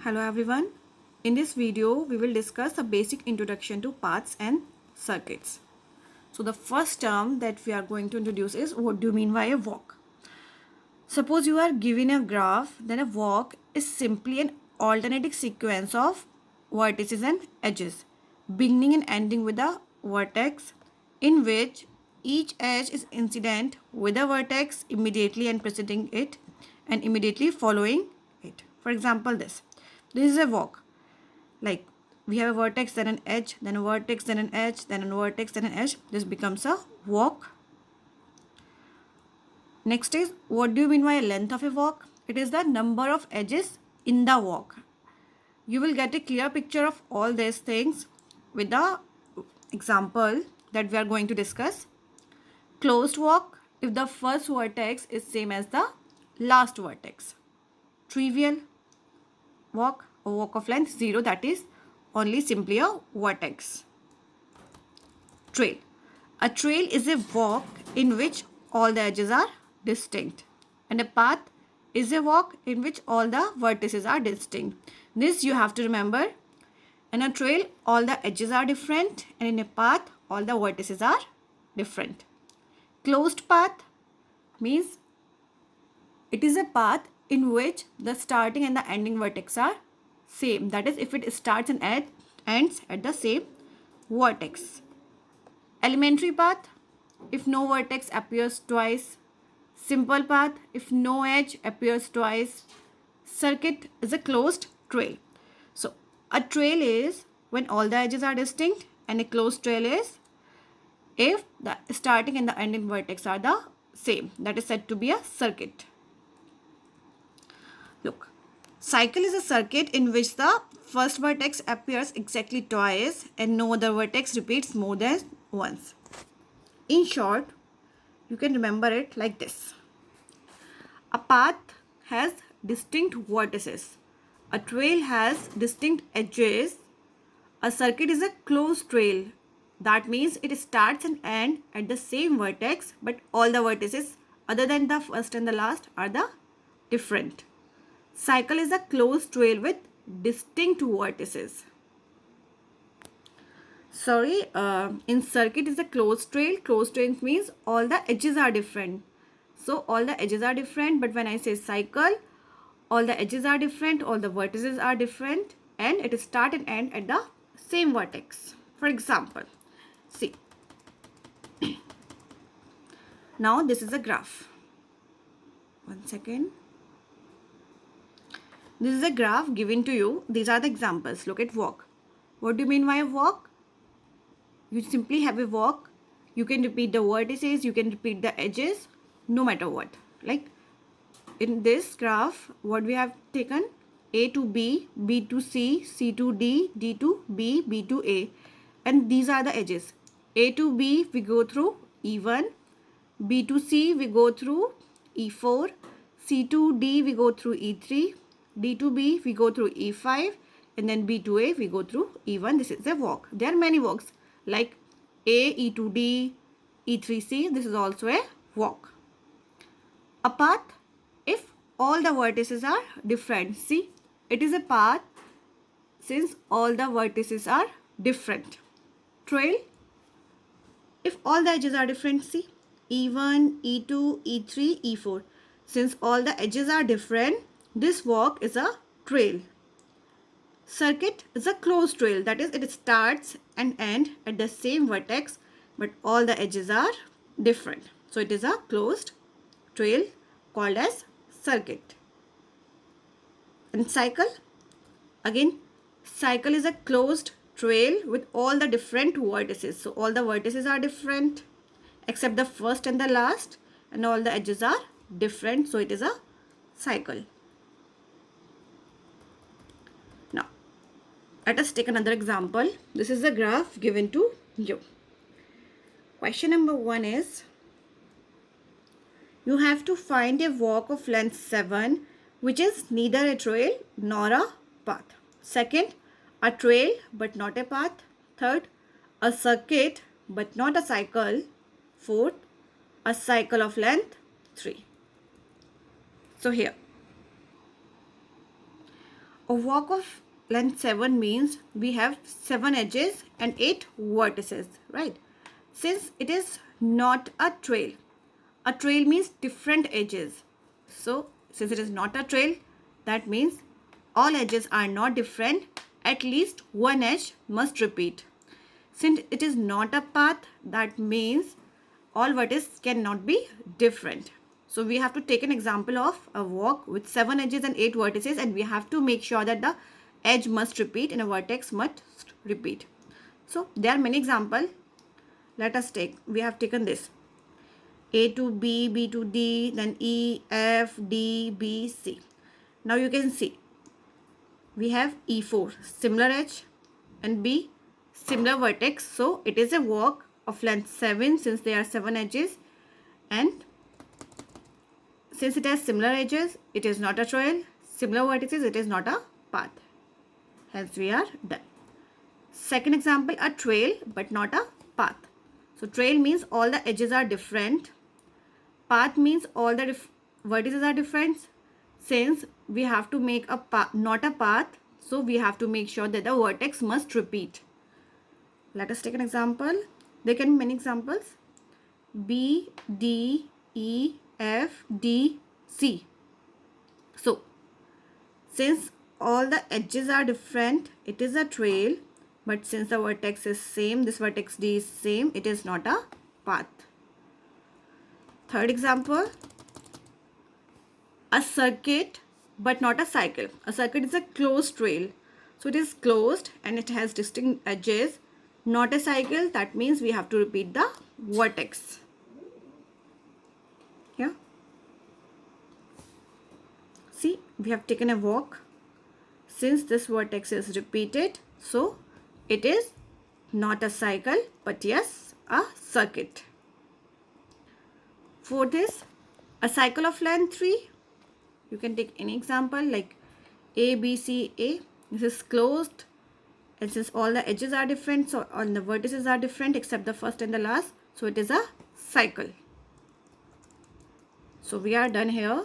Hello everyone. In this video, we will discuss a basic introduction to paths and circuits. So the first term that we are going to introduce is what do you mean by a walk? Suppose you are given a graph, then a walk is simply an alternating sequence of vertices and edges, beginning and ending with a vertex in which each edge is incident with a vertex immediately and preceding it and immediately following it. For example, this is a walk. Like we have a vertex, then an edge, then a vertex, then an edge, then a vertex, then an edge. This becomes a walk. Next is, what do you mean by a length of a walk? It is the number of edges in the walk. You will get a clear picture of all these things with the example that we are going to discuss. Closed walk, if the first vertex is same as the last vertex. Trivial walk, a walk of length 0, that is only simply a vertex. Trail. A trail is a walk in which all the edges are distinct, and a path is a walk in which all the vertices are distinct. This you have to remember. In a trail, all the edges are different, and in a path, all the vertices are different. Closed path means it is a path in which the starting and the ending vertex are same. That is, if it starts and ends at the same vertex. Elementary path, if no vertex appears twice. Simple path, if no edge appears twice. Circuit is a closed trail. So a trail is when all the edges are distinct, and a closed trail is if the starting and the ending vertex are the same. That is said to be a circuit. Look, cycle is a circuit in which the first vertex appears exactly twice and no other vertex repeats more than once. In short, you can remember it like this. A path has distinct vertices. A trail has distinct edges. A circuit is a closed trail. That means it starts and ends at the same vertex, but all the vertices other than the first and the last are the different. Cycle is a closed trail with distinct vertices. In circuit is a closed trail. Closed trail means all the edges are different. So all the edges are different, but when I say cycle, all the edges are different, all the vertices are different, and it start and end at the same vertex. For example, see. Now this is a graph. One second. This is a graph given to you. These are the examples. Look at walk. What do you mean by a walk? You simply have a walk. You can repeat the vertices, you can repeat the edges, no matter what. Like in this graph, what we have taken? A to B, B to C, C to D, D to B, B to A. And these are the edges. A to B, we go through E1. B to C, we go through E4. C to D, we go through E3. D to B, we go through E5. And then B to A, we go through E1. This is a walk. There are many walks like A, E to D, E3C. This is also a walk. A path, if all the vertices are different. See, it is a path since all the vertices are different. Trail, if all the edges are different. See, E1, E2, E3, E4. Since all the edges are different, this walk is a trail. Circuit is a closed trail. That is, it starts and ends at the same vertex, but all the edges are different. So it is a closed trail called as circuit. And cycle, again, cycle is a closed trail with all the different vertices. So all the vertices are different except the first and the last, and all the edges are different. So it is a cycle. Now, let us take another example. This is a graph given to you. Question number 1 is, you have to find a walk of length 7 which is neither a trail nor a path. Second, a trail but not a path. Third, a circuit but not a cycle. Fourth, a cycle of length 3. So here, A walk of length 7 means we have 7 edges and 8 vertices, right? Since it is not a trail means different edges. So since it is not a trail, that means all edges are not different. At least one edge must repeat. Since it is not a path, that means all vertices cannot be different. So we have to take an example of a walk with 7 edges and 8 vertices, and we have to make sure that the edge must repeat and a vertex must repeat. So there are many examples. Let us take, we have taken this A to B, B to D, then E, F, D, B, C. Now you can see we have E4, similar edge, and B, similar vertex. So it is a walk of length 7 since there are 7 edges, and since it has similar edges, it is not a trail. Similar vertices, it is not a path. Hence we are done. Second example, a trail but not a path. So trail means all the edges are different. Path means all the vertices are different. Since we have to make a path, not a path, so we have to make sure that the vertex must repeat. Let us take an example. There can be many examples. B, D, E, F, D, C. So since all the edges are different, it is a trail. But since the vertex is same, this vertex D is same, it is not a path. Third example, a circuit but not a cycle. A circuit is a closed trail. So it is closed and it has distinct edges. Not a cycle, that means we have to repeat the vertex. Yeah. See, we have taken a walk. Since this vertex is repeated, so it is not a cycle, but yes, a circuit. Fourth is a cycle of length 3. You can take any example like A, B, C, A. This is closed. And since all the edges are different, so all the vertices are different except the first and the last. So it is a cycle. So we are done here.